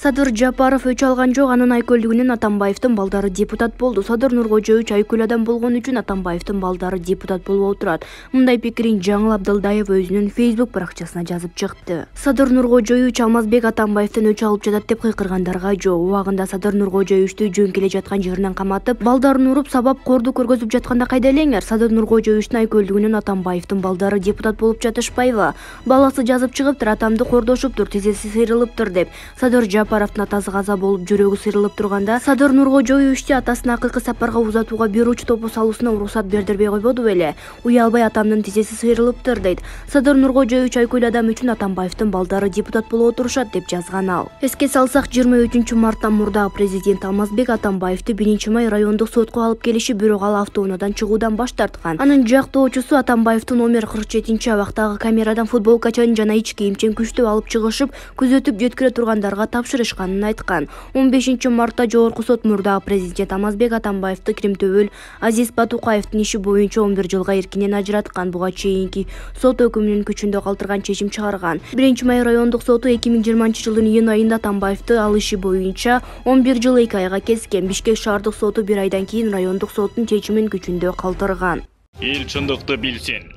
Садыр Жапаров өч алган жок, анын айкөлдүгүнөн Атамбаевдин балдары депутат болду. Садыр Нуркожоевич айкөл адам болгон үчүн Атамбаевдин балдары депутат болуп отурат. Мындай пикирин Жаңыл Абдылдаев өзүнүн Facebook баракчасына жазып чыкты. Садыр Нуркожоевич Алмазбек Атамбаевдин өч алып жатат деп кыйкыргандарга жок. Убагында Садыр Нуркожоевичти жөн келе жаткан жеринен каматып, балдарын уруп, сабап корду көргөзүп жатканда кайда элеңер? Садыр Нуркожоевичтин айкөлдүгүнөн Атамбаевдин балдары депутат болуп жатышпайбы? Баласы жазып чыгыптыр, атамды кордошуптур, тизеси сыйрылыптыр деп. Садыр Жапаровдун атасы каза болуп жүрөгү сыйрылып турганда, Садыр Нуркожоевичти атасына акыйкы сапарга узатууга бир уч топу салуусуна уруксат бердирбей койбоду беле? Уялбай атамдын тизеси сыйрылыптыр дейт. Садыр Нуркожоевич айкөл адам үчүн Атамбаевдин балдары депутат болуп отурушат деп жазган ал. Эске салсак, 23 марттан мурдагы президент Алмазбек Атамбаевди 1-май райондук сотко алып келиши, бирок ал автоунаадан чыгуудан баш тарткан. Анын жактоочусу Атамбаевдин номер 47 абактагы камерадан футболкачын жана ич кийимчен күчтөп алып чыгышып, күзөтүп жеткире тургандарга тапшырышканын айткан. 15 мартта жогорку сот мурдагы президент Алмазбек Атамбаевди Кримтөбөл Азиз Батукаевдин иши боюнча 11 жылга эркинен ажыраткан. Буга чейинки сот өкүмүнүн күчүндө калтырган чечим чыгарган. 1-май райондук соту 2020 жылдын июнь айында Атамбаевди ал иши боюнча 11 жыл 2 айга kesкен. Бишкек шаардык соту 1 айдан кийин райондук соттун чечимин күчүндө калтырган. Эл чындыкты билсин.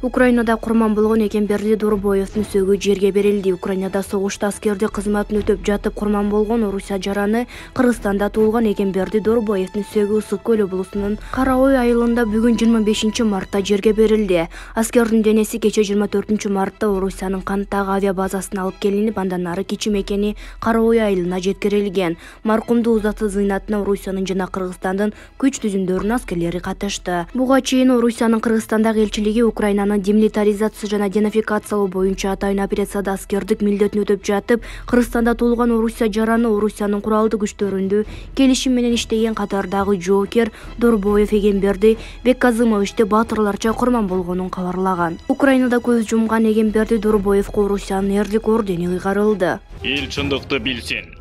Украинада курман болгон Экемберди Дурбоевдун сөөгү жерге берилди. Украинада согушта аскердик кызматын өтөп жатып курман болгон Орусия жараны Кыргызстанда туулган Экемберди Дурбоевдун сөөгү Ысык көл облусунун Кара Ой айылында бүгүн 25 мартта жерге берилди. Аскердин денеси кече 24 мартта Орусиянын Канттагы авиабазасына алып келинип, андан ары кичи мекени Кара Ой айылына жеткирилген. Маркумду узаты зыйнатына Орусиянын жана Кыргызстандын күч түзүмдөрүнүн аскерлери катышты. Буга чейин Орусиянын Кыргызстандагы элчилиги Украинанын демилитаризация жана денафикациялоо боюнча атайын операцияда аскердик милдетин өтөп жатып, Кыргызстанда туулган Орусия жараны Орусиянын куралдык күчтөрүндө келишим менен иштеген катардагы жоокер Дурбоев Экемберди Бекказымовичти баатырларча курман болгонун кабарлаган. Украинада көз жумган Экемберди Дурбоевго Орусиянын эрлик ордени ыйгарылды. Эл чындыкты билсин.